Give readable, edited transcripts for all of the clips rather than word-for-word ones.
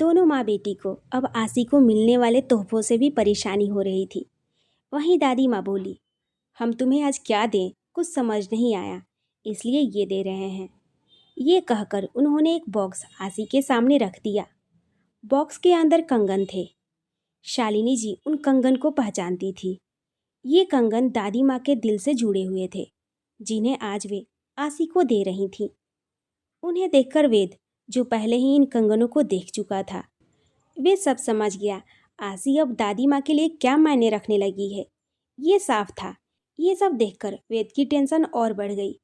दोनों माँ बेटी को अब आसी को मिलने वाले तोहफों से भी परेशानी हो रही थी। वहीं दादी माँ बोली, हम तुम्हें आज क्या दें, कुछ समझ नहीं आया, इसलिए ये दे रहे हैं। ये कहकर उन्होंने एक बॉक्स आसी के सामने रख दिया। बॉक्स के अंदर कंगन थे। शालिनी जी उन कंगन को पहचानती थी। ये कंगन दादी माँ के दिल से जुड़े हुए थे, जिन्हें आज वे आसी को दे रही थीं। उन्हें देखकर वेद, जो पहले ही इन कंगनों को देख चुका था, वे सब समझ गया आसी अब दादी माँ के लिए क्या मायने रखने लगी है। ये साफ था। ये सब देखकर वेद की टेंशन और बढ़ गई।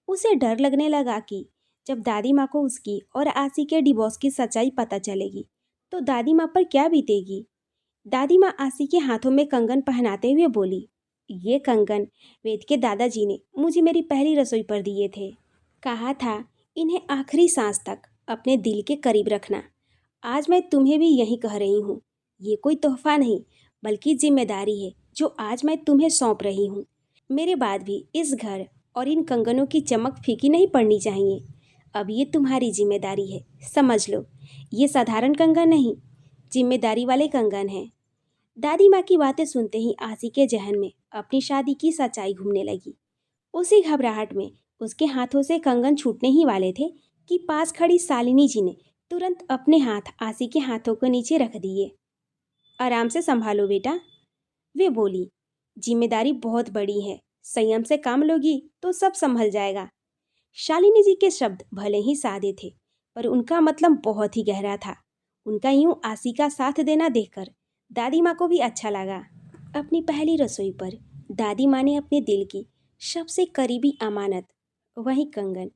उसे डर लगने लगा कि जब दादी माँ को उसकी और आसी के डिवोर्स की सच्चाई पता चलेगी तो दादी माँ पर क्या बीतेगी। दादी माँ आसी के हाथों में कंगन पहनाते हुए बोली, ये कंगन वेद के दादाजी ने मुझे मेरी पहली रसोई पर दिए थे। कहा था इन्हें आखिरी सांस तक अपने दिल के करीब रखना। आज मैं तुम्हें भी यही कह रही हूँ। ये कोई तोहफा नहीं बल्कि जिम्मेदारी है जो आज मैं तुम्हें सौंप रही हूँ। मेरे बाद भी इस घर और इन कंगनों की चमक फीकी नहीं पड़नी चाहिए। अब ये तुम्हारी जिम्मेदारी है, समझ लो। ये साधारण कंगन नहीं, जिम्मेदारी वाले कंगन हैं। दादी माँ की बातें सुनते ही आसी के जहन में अपनी शादी की सच्चाई घूमने लगी। उसी घबराहट में उसके हाथों से कंगन छूटने ही वाले थे कि पास खड़ी शालिनी जी ने तुरंत अपने हाथ आसी के हाथों को नीचे रख दिए। आराम से संभालो बेटा, वे बोली। जिम्मेदारी बहुत बड़ी है, संयम से काम लोगी तो सब संभल जाएगा। शालिनी जी के शब्द भले ही सादे थे, पर उनका मतलब बहुत ही गहरा था। उनका यूं आसी का साथ देना देखकर दादी माँ को भी अच्छा लगा। अपनी पहली रसोई पर दादी माँ ने अपने दिल की सबसे करीबी अमानत, वही कंगन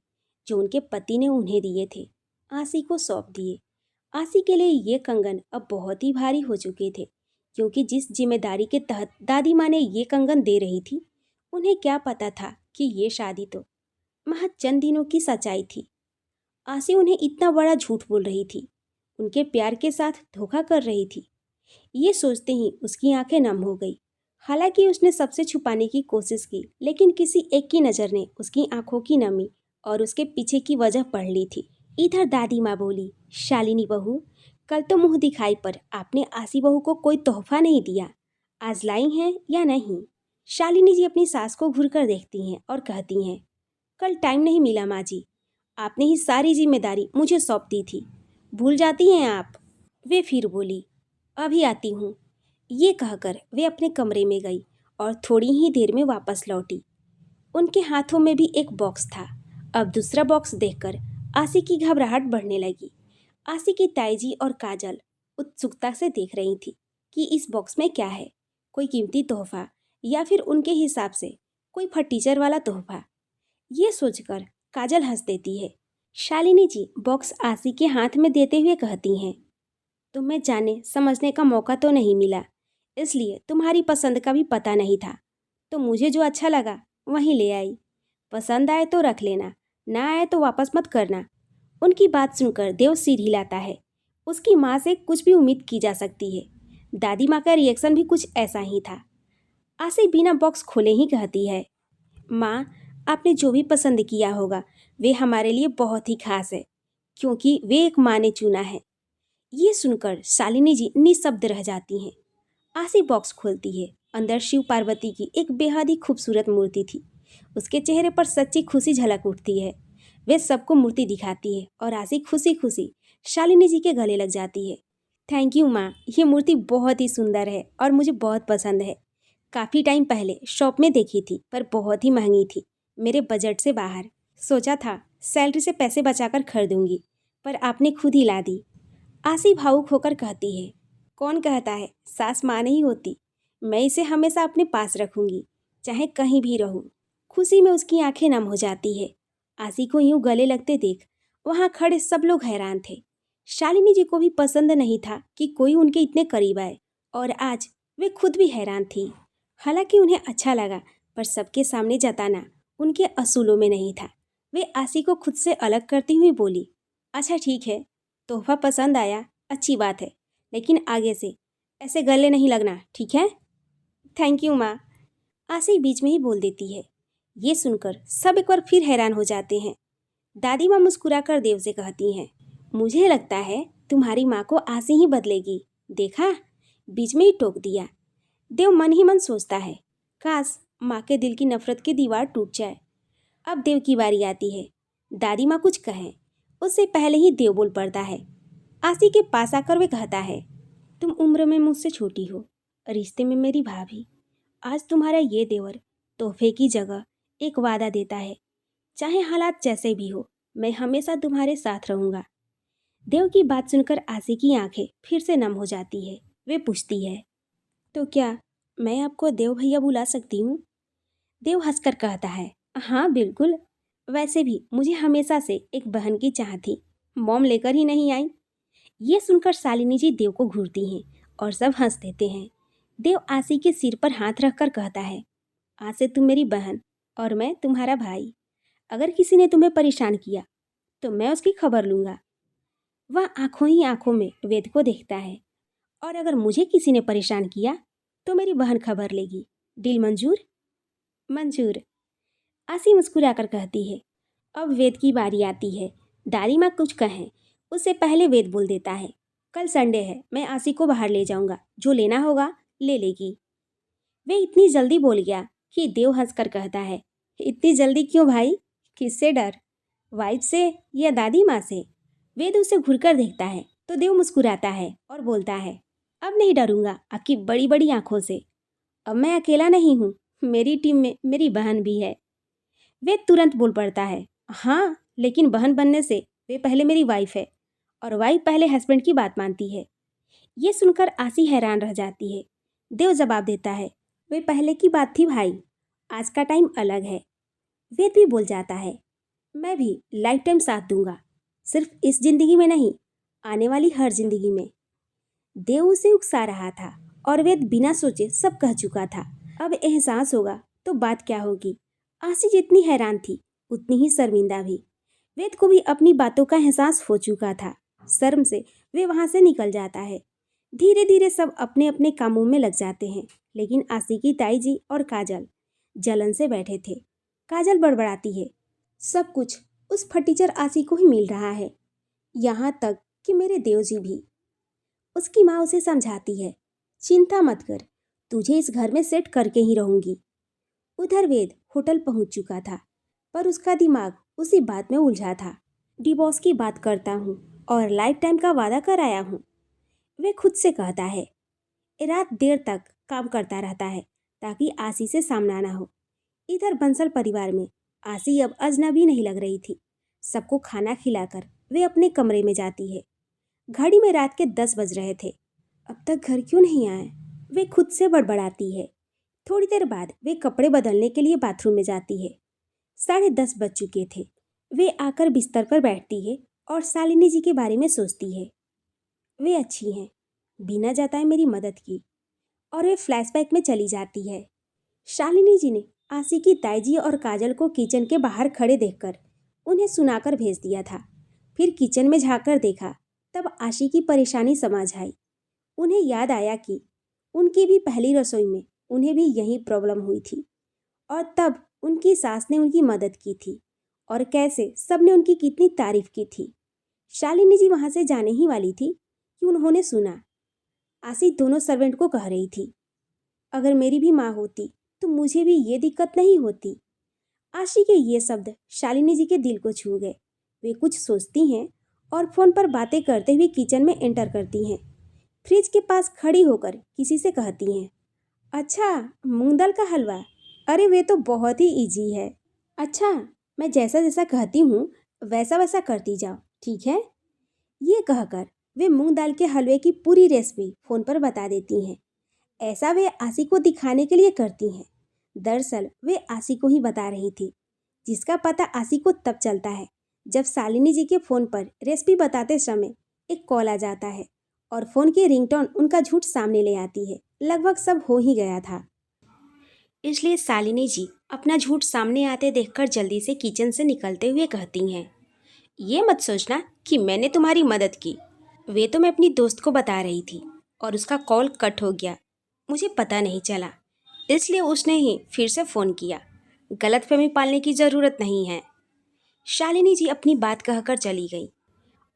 जो उनके पति ने उन्हें दिए थे, आसी को सौंप दिए। आसी के लिए ये कंगन अब बहुत ही भारी हो चुके थे, क्योंकि जिस जिम्मेदारी के तहत दादी माँ ने ये कंगन दे रही थी, उन्हें क्या पता था कि ये शादी तो महज चंद दिनों की सच्चाई थी। आसी उन्हें इतना बड़ा झूठ बोल रही थी, उनके प्यार के साथ धोखा कर रही थी। ये सोचते ही उसकी आंखें नम हो गई। हालांकि उसने सबसे छुपाने की कोशिश की, लेकिन किसी एक की नज़र ने उसकी आंखों की नमी और उसके पीछे की वजह पढ़ ली थी। इधर दादी माँ बोली, शालिनी बहू, कल तो मुंह दिखाई पर आपने आसी बहू को कोई तोहफा नहीं दिया, आज लाई हैं या नहीं। शालिनी जी अपनी सास को घूर कर देखती हैं और कहती हैं, कल टाइम नहीं मिला माँ जी, आपने ही सारी जिम्मेदारी मुझे सौंप दी थी, भूल जाती हैं आप। वे फिर बोली, अभी आती हूँ। ये कहकर वे अपने कमरे में गई और थोड़ी ही देर में वापस लौटी। उनके हाथों में भी एक बॉक्स था। अब दूसरा बॉक्स देखकर आसी की घबराहट बढ़ने लगी। आसी की ताईजी और काजल उत्सुकता से देख रही थी कि इस बॉक्स में क्या है, कोई कीमती तोहफा या फिर उनके हिसाब से कोई फटीचर वाला तोहफा। ये सोचकर काजल हंस देती है। शालिनी जी बॉक्स आसी के हाथ में देते हुए कहती हैं, तुम्हें जाने समझने का मौका तो नहीं मिला, इसलिए तुम्हारी पसंद का भी पता नहीं था, तो मुझे जो अच्छा लगा वहीं ले आई। पसंद आए तो रख लेना, ना आए तो वापस मत करना। उनकी बात सुनकर देव सिर हिलाता है। उसकी माँ से कुछ भी उम्मीद की जा सकती है। दादी माँ का रिएक्शन भी कुछ ऐसा ही था। आसी बिना बॉक्स खोले ही कहती है, माँ, आपने जो भी पसंद किया होगा वे हमारे लिए बहुत ही खास है, क्योंकि वे एक माँ ने चुना है। ये सुनकर शालिनी जी निशब्द रह जाती हैं। आसी बॉक्स खोलती है। अंदर शिव पार्वती की एक बेहद ही खूबसूरत मूर्ति थी। उसके चेहरे पर सच्ची खुशी झलक उठती है। वे सबको मूर्ति दिखाती है और आसी खुशी खुशी शालिनी जी के गले लग जाती है। थैंक यू माँ, ये मूर्ति बहुत ही सुंदर है और मुझे बहुत पसंद है। काफ़ी टाइम पहले शॉप में देखी थी, पर बहुत ही महंगी थी, मेरे बजट से बाहर। सोचा था सैलरी से पैसे बचाकर खरीदूंगी, पर आपने खुद ही ला दी। आसी भावुक होकर कहती है, कौन कहता है सास माँ नहीं होती। मैं इसे हमेशा अपने पास रखूंगी, चाहे कहीं भी रहूं। खुशी में उसकी आंखें नम हो जाती है। आसी को यूं गले लगते देख वहां खड़े सब लोग हैरान थे। शालिनी जी को भी पसंद नहीं था कि कोई उनके इतने करीब आए, और आज वे खुद भी हैरान थी। हालांकि उन्हें अच्छा लगा, पर सबके सामने जताना उनके असूलों में नहीं था। वे आसी को खुद से अलग करती हुई बोली, अच्छा ठीक है, तोहफा पसंद आया, अच्छी बात है, लेकिन आगे से ऐसे गले नहीं लगना, ठीक है। थैंक यू माँ, आसी बीच में ही बोल देती है। ये सुनकर सब एक बार फिर हैरान हो जाते हैं। दादी माँ मुस्कुराकर देव से कहती हैं, मुझे लगता है तुम्हारी माँ को आसे ही बदलेगी, देखा, बीच में ही टोक दिया। देव मन ही मन सोचता है, काश माँ के दिल की नफरत की दीवार टूट जाए। अब देव की बारी आती है। दादी माँ कुछ कहें उससे पहले ही देव बोल पड़ता है। आसी के पास आकर वे कहता है, तुम उम्र में मुझसे छोटी हो, रिश्ते में मेरी भाभी। आज तुम्हारा ये देवर तोहफे की जगह एक वादा देता है, चाहे हालात जैसे भी हो, मैं हमेशा तुम्हारे साथ रहूँगा। देव की बात सुनकर आसी की आंखें फिर से नम हो जाती है। वे पूछती है, तो क्या मैं आपको देव भैया बुला सकती हूँ? देव हंसकर कहता है, हाँ बिल्कुल। वैसे भी मुझे हमेशा से एक बहन की चाह थी, मॉम लेकर ही नहीं आई। ये सुनकर शालिनी जी देव को घूरती हैं और सब हंस देते हैं। देव आसी के सिर पर हाथ रखकर कहता है, आज से तुम मेरी बहन और मैं तुम्हारा भाई। अगर किसी ने तुम्हें परेशान किया तो मैं उसकी खबर लूँगा। वह आंखों ही आंखों में वेद को देखता है, और अगर मुझे किसी ने परेशान किया तो मेरी बहन खबर लेगी। डील मंजूर? मंजूर, आसी मुस्कुराकर कहती है। अब वेद की बारी आती है। दादी माँ कुछ कहें उससे पहले वेद बोल देता है, कल संडे है, मैं आसी को बाहर ले जाऊंगा, जो लेना होगा ले लेगी। वे इतनी जल्दी बोल गया कि देव हंसकर कहता है, इतनी जल्दी क्यों भाई? किससे डर, वाइफ से या दादी माँ से? वेद उसे घुरकर देखता है तो देव मुस्कुराता है और बोलता है, अब नहीं डरूंगा आपकी बड़ी बड़ी आंखों से। अब मैं अकेला नहीं हूँ, मेरी टीम में मेरी बहन भी है। वे तुरंत बोल पड़ता है, हाँ लेकिन बहन बनने से वे पहले मेरी वाइफ है और वाइफ पहले हस्बैंड की बात मानती है। ये सुनकर आसी हैरान रह जाती है। देव जवाब देता है, वे पहले की बात थी भाई, आज का टाइम अलग है। वेद भी बोल जाता है, मैं भी लाइफ टाइम साथ दूंगा, सिर्फ इस जिंदगी में नहीं, आने वाली हर जिंदगी में। देव उसे उकसा रहा था और वेद बिना सोचे सब कह चुका था। अब एहसास होगा तो बात क्या होगी। आसी जितनी हैरान थी उतनी ही शर्मिंदा भी। वेद को भी अपनी बातों का एहसास हो चुका था। शर्म से वे वहां से निकल जाता है। धीरे धीरे सब अपने अपने कामों में लग जाते हैं, लेकिन आसी की ताई जी और काजल जलन से बैठे थे। काजल बड़बड़ाती है, सब कुछ उस फटीचर आसी को ही मिल रहा है, यहाँ तक कि मेरे देव जी भी। उसकी माँ उसे समझाती है, चिंता मत कर, तुझे इस घर में सेट करके ही रहूंगी। उधर वेद होटल पहुंच चुका था, पर उसका दिमाग उसी बात में उलझा था। डिवोर्स की बात करता हूँ और लाइफ टाइम का वादा कराया हूँ, वे खुद से कहता है। रात देर तक काम करता रहता है ताकि आसी से सामना ना हो। इधर बंसल परिवार में आसी अब अजनबी नहीं लग रही थी। सबको खाना खिलाकर वे अपने कमरे में जाती है। घड़ी में रात के 10 बज रहे थे। अब तक घर क्यों नहीं आए, वे खुद से बड़बड़ाती है। थोड़ी देर बाद वे कपड़े बदलने के लिए बाथरूम में जाती है। 10:30 बज चुके थे। वे आकर बिस्तर पर बैठती है और शालिनी जी के बारे में सोचती है। वे अच्छी हैं, बिना जताए मेरी मदद की। और वे फ्लैशबैक में चली जाती है। शालिनी जी ने आसी की ताई जी और काजल को किचन के बाहर खड़े देखकर उन्हें सुनाकर भेज दिया था। फिर किचन में झांककर देखा, तब आशी की परेशानी समझ आई। उन्हें याद आया कि उनकी भी पहली रसोई में उन्हें भी यही प्रॉब्लम हुई थी, और तब उनकी सास ने उनकी मदद की थी, और कैसे सबने उनकी कितनी तारीफ की थी। शालिनी जी वहां से जाने ही वाली थी कि उन्होंने सुना आशी दोनों सर्वेंट को कह रही थी, अगर मेरी भी माँ होती तो मुझे भी ये दिक्कत नहीं होती। आशी के ये शब्द शालिनी जी के दिल को छू गए। वे कुछ सोचती हैं और फोन पर बातें करते हुए किचन में एंटर करती हैं। फ्रिज के पास खड़ी होकर किसी से कहती हैं, अच्छा मूंग दाल का हलवा, अरे वे तो बहुत ही इजी है। अच्छा, मैं जैसा जैसा कहती हूँ वैसा वैसा करती जाओ, ठीक है? ये कहकर वे मूंग दाल के हलवे की पूरी रेसिपी फ़ोन पर बता देती हैं। ऐसा वे आशी को दिखाने के लिए करती हैं। दरअसल वे आशी को ही बता रही थी, जिसका पता आशी को तब चलता है जब शालिनी जी के फ़ोन पर रेसिपी बताते समय एक कॉल आ जाता है और फ़ोन की रिंगटोन उनका झूठ सामने ले आती है। लगभग सब हो ही गया था, इसलिए शालिनी जी अपना झूठ सामने आते देखकर जल्दी से किचन से निकलते हुए कहती हैं, ये मत सोचना कि मैंने तुम्हारी मदद की, वे तो मैं अपनी दोस्त को बता रही थी और उसका कॉल कट हो गया, मुझे पता नहीं चला, इसलिए उसने ही फिर से फ़ोन किया। गलतफहमी पालने की ज़रूरत नहीं है। शालिनी जी अपनी बात कहकर चली गई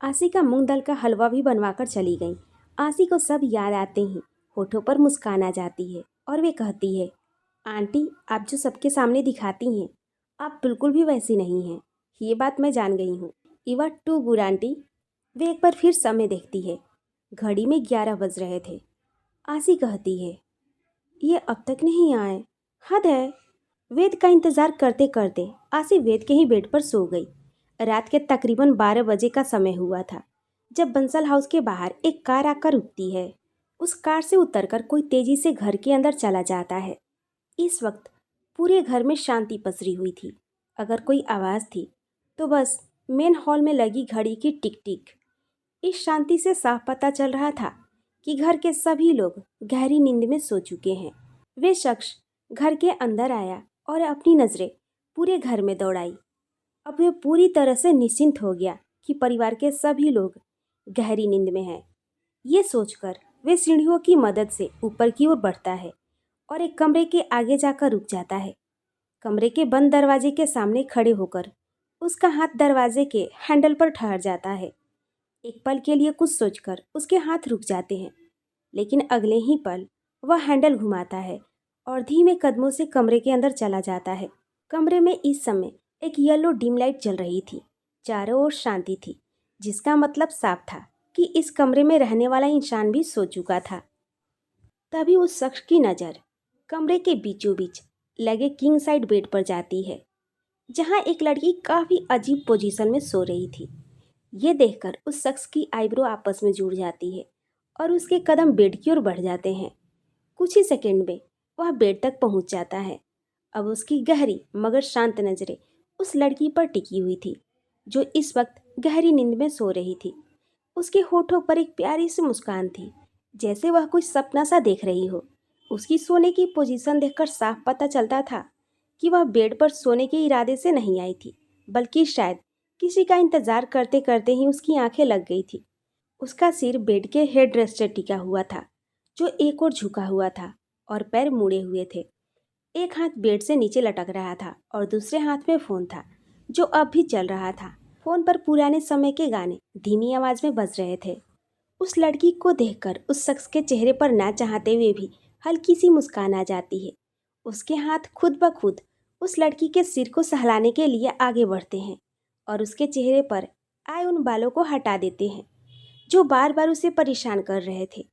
आसी का मूंग दाल का हलवा भी बनवाकर चली गई। आसी को सब याद आते ही होठों पर मुस्कान आ जाती है और वे कहती है, आंटी आप जो सबके सामने दिखाती हैं आप बिल्कुल भी वैसी नहीं हैं। ये बात मैं जान गई हूँ। You are too good aunty. वे एक बार फिर समय देखती है। घड़ी में 11 बज रहे थे। आसी कहती है, ये अब तक नहीं आए, हद है। वेद का इंतजार करते करते आसी वेद के ही बेड पर सो गई। रात के तकरीबन 12 बजे का समय हुआ था जब बंसल हाउस के बाहर एक कार आकर रुकती है। उस कार से उतरकर कोई तेजी से घर के अंदर चला जाता है। इस वक्त पूरे घर में शांति पसरी हुई थी। अगर कोई आवाज़ थी तो बस मेन हॉल में लगी घड़ी की टिक टिक। इस शांति से साफ पता चल रहा था कि घर के सभी लोग गहरी नींद में सो चुके हैं। वे शख्स घर के अंदर आया और अपनी नज़रें पूरे घर में दौड़ाई। अब वे पूरी तरह से निश्चिंत हो गया कि परिवार के सभी लोग गहरी नींद में हैं। ये सोचकर वे सीढ़ियों की मदद से ऊपर की ओर बढ़ता है और एक कमरे के आगे जाकर रुक जाता है। कमरे के बंद दरवाजे के सामने खड़े होकर उसका हाथ दरवाजे के हैंडल पर ठहर जाता है। एक पल के लिए कुछ सोचकर उसके हाथ रुक जाते हैं, लेकिन अगले ही पल वह हैंडल घुमाता है और धीमे कदमों से कमरे के अंदर चला जाता है। कमरे में इस समय एक येलो डिम लाइट जल रही थी। चारों ओर शांति थी, जिसका मतलब साफ था कि इस कमरे में रहने वाला इंसान भी सो चुका था। तभी उस शख्स की नज़र कमरे के बीचों बीच लगे किंग साइड बेड पर जाती है, जहां एक लड़की काफ़ी अजीब पोजीशन में सो रही थी। ये देखकर उस शख्स की आईब्रो आपस में जुड़ जाती है और उसके कदम बेड की ओर बढ़ जाते हैं। कुछ ही सेकंड में वह बेड तक पहुंच जाता है। अब उसकी गहरी मगर शांत नज़रें उस लड़की पर टिकी हुई थी जो इस वक्त गहरी नींद में सो रही थी। उसके होठों पर एक प्यारी सी मुस्कान थी, जैसे वह कुछ सपना सा देख रही हो। उसकी सोने की पोजीशन देखकर साफ पता चलता था कि वह बेड पर सोने के इरादे से नहीं आई थी, बल्कि शायद किसी का इंतजार करते करते ही उसकी आंखें लग गई थी। उसका सिर बेड के हेड रेस्ट से टिका हुआ था, जो एक ओर झुका हुआ था और पैर मुड़े हुए थे। एक हाथ बेड से नीचे लटक रहा था और दूसरे हाथ में फ़ोन था, जो अब भी चल रहा था। फ़ोन पर पुराने समय के गाने धीमी आवाज़ में बज रहे थे। उस लड़की को देखकर उस शख्स के चेहरे पर ना चाहते हुए भी हल्की सी मुस्कान आ जाती है। उसके हाथ खुद ब खुद उस लड़की के सिर को सहलाने के लिए आगे बढ़ते हैं और उसके चेहरे पर आए उन बालों को हटा देते हैं जो बार बार उसे परेशान कर रहे थे।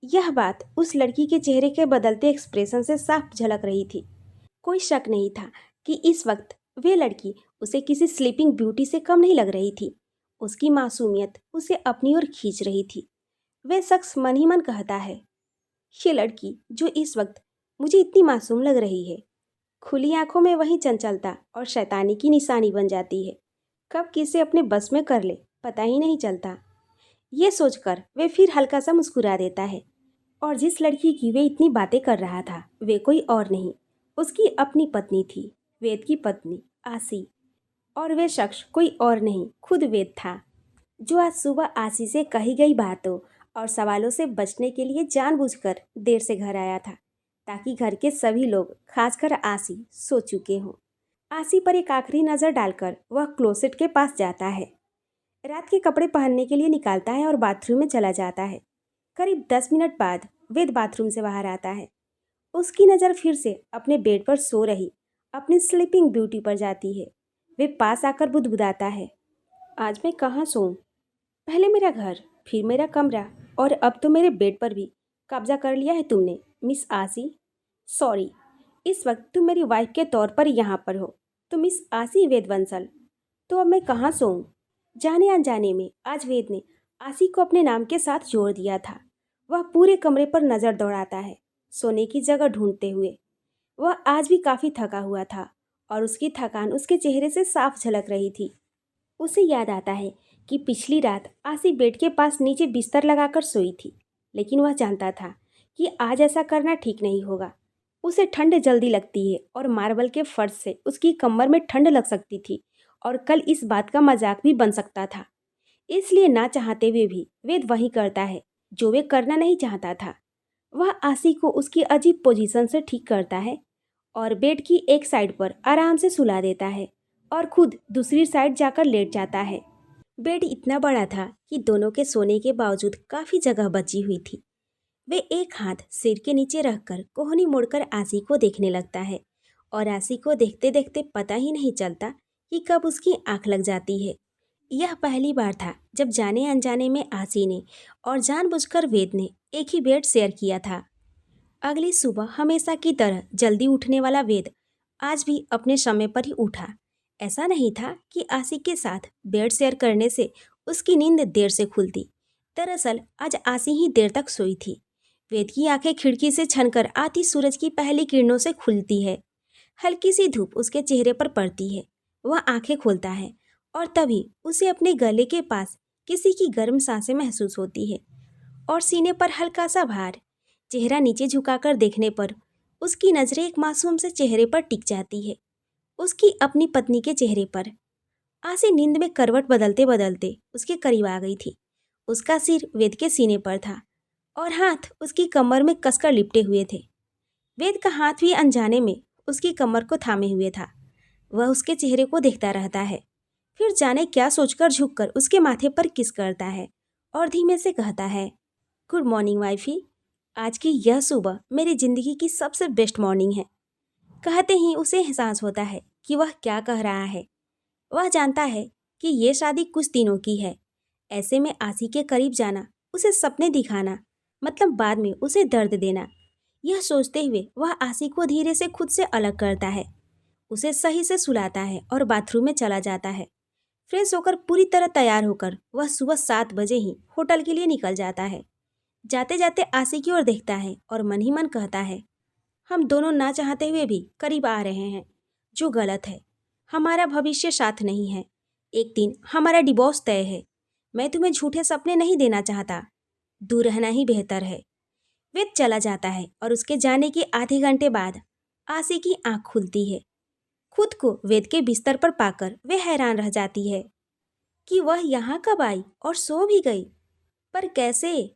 यह बात उस लड़की के चेहरे के बदलते एक्सप्रेशन से साफ झलक रही थी। कोई शक नहीं था कि इस वक्त वे लड़की उसे किसी स्लीपिंग ब्यूटी से कम नहीं लग रही थी। उसकी मासूमियत उसे अपनी ओर खींच रही थी। वह शख्स मन ही मन कहता है, ये लड़की जो इस वक्त मुझे इतनी मासूम लग रही है, खुली आंखों में वही चंचलता और शैतानी की निशानी बन जाती है। कब किसे अपने बस में कर ले पता ही नहीं चलता। ये सोचकर वे फिर हल्का सा मुस्कुरा देता है। और जिस लड़की की वे इतनी बातें कर रहा था वे कोई और नहीं, उसकी अपनी पत्नी थी, वेद की पत्नी आसी। और वे शख्स कोई और नहीं, खुद वेद था, जो आज सुबह आसी से कही गई बातों और सवालों से बचने के लिए जानबूझकर देर से घर आया था, ताकि घर के सभी लोग, खासकर आसी, सो चुके हों। आसी पर एक आखिरी नज़र डालकर वह क्लोसेट के पास जाता है, रात के कपड़े पहनने के लिए निकालता है और बाथरूम में चला जाता है। करीब 10 मिनट बाद वेद बाथरूम से बाहर आता है। उसकी नज़र फिर से अपने बेड पर सो रही अपनी स्लीपिंग ब्यूटी पर जाती है। वे पास आकर बुदबुदाता है, आज मैं कहाँ सोऊं? पहले मेरा घर, फिर मेरा कमरा और अब तो मेरे बेड पर भी कब्जा कर लिया है तुमने, मिस आसी। सॉरी, इस वक्त तुम मेरी वाइफ के तौर पर यहाँ पर हो, तो मिस आसी वेद बंसल। तो अब मैं कहाँ सोऊं? जाने अनजाने में आज वेद ने आसी को अपने नाम के साथ जोड़ दिया था। वह पूरे कमरे पर नज़र दौड़ाता है, सोने की जगह ढूंढते हुए। वह आज भी काफ़ी थका हुआ था और उसकी थकान उसके चेहरे से साफ झलक रही थी। उसे याद आता है कि पिछली रात आसी बेड के पास नीचे बिस्तर लगाकर सोई थी, लेकिन वह जानता था कि आज ऐसा करना ठीक नहीं होगा। उसे ठंड जल्दी लगती है और मार्बल के फर्श से उसकी कमर में ठंड लग सकती थी और कल इस बात का मजाक भी बन सकता था। इसलिए ना चाहते हुए भी वेद वही करता है जो वे करना नहीं चाहता था। वह आसी को उसकी अजीब पोजीशन से ठीक करता है और बेड की एक साइड पर आराम से सुला देता है और खुद दूसरी साइड जाकर लेट जाता है। बेड इतना बड़ा था कि दोनों के सोने के बावजूद काफ़ी जगह बची हुई थी। वे एक हाथ सिर के नीचे रखकर कोहनी मुड़कर आसी को देखने लगता है और आसी को देखते देखते पता ही नहीं चलता कि कब उसकी आंख लग जाती है। यह पहली बार था जब जाने अनजाने में आसी ने और जानबूझकर वेद ने एक ही बेड शेयर किया था। अगली सुबह हमेशा की तरह जल्दी उठने वाला वेद आज भी अपने समय पर ही उठा। ऐसा नहीं था कि आसी के साथ बेड शेयर करने से उसकी नींद देर से खुलती। दरअसल आज आसी ही देर तक सोई थी। वेद की आंखें खिड़की से छनकर आती सूरज की पहली किरणों से खुलती है। हल्की सी धूप उसके चेहरे पर पड़ती है। वह आंखें खोलता है और तभी उसे अपने गले के पास किसी की गर्म सांसें महसूस होती है और सीने पर हल्का सा भार। चेहरा नीचे झुकाकर देखने पर उसकी नजरें एक मासूम से चेहरे पर टिक जाती है, उसकी अपनी पत्नी के चेहरे पर। आसी नींद में करवट बदलते बदलते उसके करीब आ गई थी। उसका सिर वेद के सीने पर था और हाथ उसकी कमर में कसकर लिपटे हुए थे। वेद का हाथ भी अनजाने में उसकी कमर को थामे हुए था। वह उसके चेहरे को देखता रहता है, फिर जाने क्या सोचकर झुककर उसके माथे पर किस करता है और धीमे से कहता है, गुड मॉर्निंग वाइफी। आज की यह सुबह मेरी जिंदगी की सबसे बेस्ट मॉर्निंग है। कहते ही उसे एहसास होता है कि वह क्या कह रहा है। वह जानता है कि ये शादी कुछ दिनों की है। ऐसे में आसी के करीब जाना, उसे सपने दिखाना, मतलब बाद में उसे दर्द देना। यह सोचते हुए वह आसी को धीरे से खुद से अलग करता है, उसे सही से सुलाता है और बाथरूम में चला जाता है। फ्रेश होकर पूरी तरह तैयार होकर वह सुबह 7 बजे ही होटल के लिए निकल जाता है। जाते जाते आसी की ओर देखता है और मन ही मन कहता है, हम दोनों ना चाहते हुए भी करीब आ रहे हैं, जो गलत है। हमारा भविष्य साथ नहीं है। एक दिन हमारा डिवोर्स तय है। मैं तुम्हें झूठे सपने नहीं देना चाहता। दूर रहना ही बेहतर है। वेद चला जाता है और उसके जाने के आधे घंटे बाद आसी की आंख खुलती है। खुद को वेद के बिस्तर पर पाकर वे हैरान रह जाती है कि वह यहाँ कब आई और सो भी गई, पर कैसे।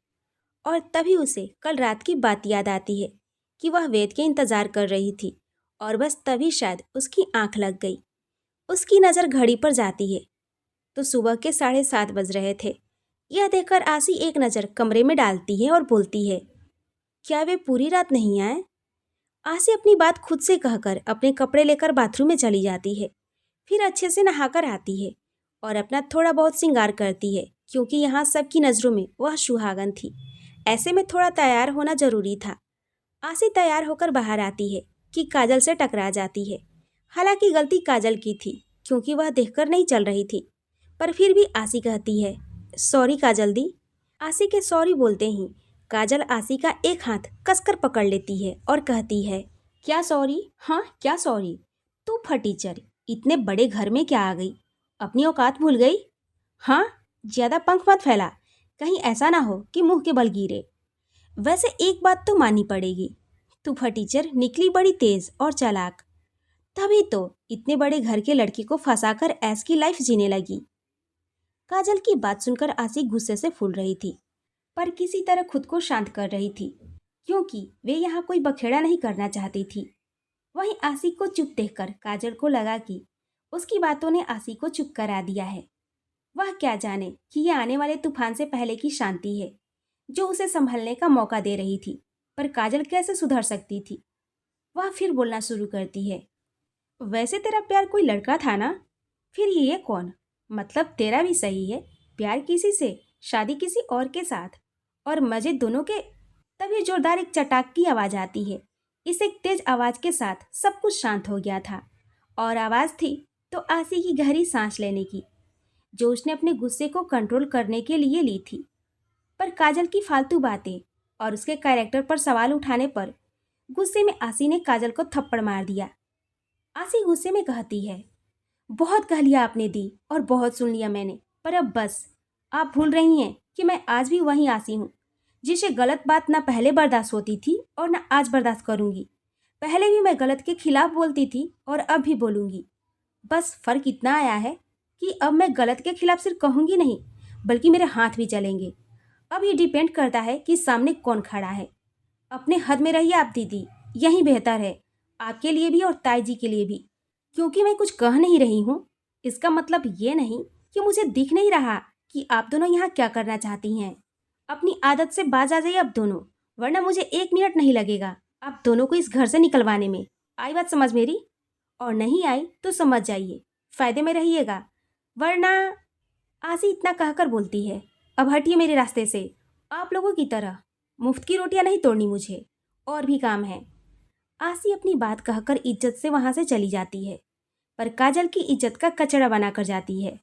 और तभी उसे कल रात की बात याद आती है कि वह वेद के इंतजार कर रही थी और बस तभी शायद उसकी आंख लग गई। उसकी नज़र घड़ी पर जाती है तो सुबह के 7:30 बज रहे थे। यह देखकर आसी एक नज़र कमरे में डालती है और बोलती है, क्या वे पूरी रात नहीं आए? आसी अपनी बात खुद से कहकर अपने कपड़े लेकर बाथरूम में चली जाती है। फिर अच्छे से नहाकर आती है और अपना थोड़ा बहुत श्रृंगार करती है, क्योंकि यहाँ सबकी नज़रों में वह सुहागन थी। ऐसे में थोड़ा तैयार होना जरूरी था। आसी तैयार होकर बाहर आती है कि काजल से टकरा जाती है। हालांकि गलती काजल की थी, क्योंकि वह देखकर नहीं चल रही थी, पर फिर भी आसी कहती है, सॉरी काजल दी। आसी के सॉरी बोलते ही काजल आसी का एक हाथ कसकर पकड़ लेती है और कहती है, क्या सॉरी? हाँ क्या सॉरी? तू फटीचर, इतने बड़े घर में क्या आ गई? अपनी औकात भूल गई? हाँ, ज्यादा पंख मत फैला, कहीं ऐसा ना हो कि मुंह के बल गिरे। वैसे एक बात तो माननी पड़ेगी, तू फटीचर निकली बड़ी तेज और चालाक। तभी तो इतने बड़े घर के लड़की को फंसाकर ऐश की लाइफ जीने लगी। काजल की बात सुनकर आसी गुस्से से फूल रही थी, पर किसी तरह खुद को शांत कर रही थी, क्योंकि वे यहाँ कोई बखेड़ा नहीं करना चाहती थी। वहीं आसी को चुप देखकर काजल को लगा कि उसकी बातों ने आसी को चुप करा दिया है। वह क्या जाने कि यह आने वाले तूफान से पहले की शांति है, जो उसे संभलने का मौका दे रही थी। पर काजल कैसे सुधर सकती थी? वह फिर बोलना शुरू करती है, वैसे तेरा प्यार कोई लड़का था ना? फिर ये कौन? मतलब तेरा भी सही है, प्यार किसी से, शादी किसी और के साथ, और मजे दोनों के। तभी जोरदार एक चटाक की आवाज आती है। इस एक तेज आवाज के साथ सब कुछ शांत हो गया था, और आवाज थी तो आसी की गहरी सांस लेने की, जो उसने अपने गुस्से को कंट्रोल करने के लिए ली थी। पर काजल की फालतू बातें और उसके कैरेक्टर पर सवाल उठाने पर गुस्से में आसी ने काजल को थप्पड़ मार दिया। आसी गुस्से में कहती है, बहुत कह लिया आपने दी और बहुत सुन लिया मैंने, पर अब बस। आप भूल रही हैं कि मैं आज भी वही आसी हूँ, जिसे गलत बात न पहले बर्दाश्त होती थी और न आज बर्दाश्त करूंगी। पहले भी मैं गलत के खिलाफ बोलती थी और अब भी बोलूंगी। बस फर्क इतना आया है कि अब मैं गलत के खिलाफ सिर्फ कहूंगी नहीं, बल्कि मेरे हाथ भी चलेंगे। अब ये डिपेंड करता है कि सामने कौन खड़ा है। अपने हद में रहिए आप दीदी, यही बेहतर है, आपके लिए भी और ताई जी के लिए भी। क्योंकि मैं कुछ कह नहीं रही हूँ, इसका मतलब ये नहीं कि मुझे दिख नहीं रहा कि आप दोनों यहाँ क्या करना चाहती हैं। अपनी आदत से बाज आ जाइए अब दोनों, वरना मुझे 1 मिनट नहीं लगेगा आप दोनों को इस घर से निकलवाने में। आई बात समझ मेरी? और नहीं आई तो समझ जाइए, फायदे में रहिएगा, वरना। आसी इतना कहकर बोलती है, अब हटिए मेरे रास्ते से। आप लोगों की तरह मुफ्त की रोटियां नहीं तोड़नी मुझे, और भी काम है। आसी अपनी बात कहकर इज्जत से वहां से चली जाती है, पर काजल की इज्जत का कचरा बनाकर जाती है।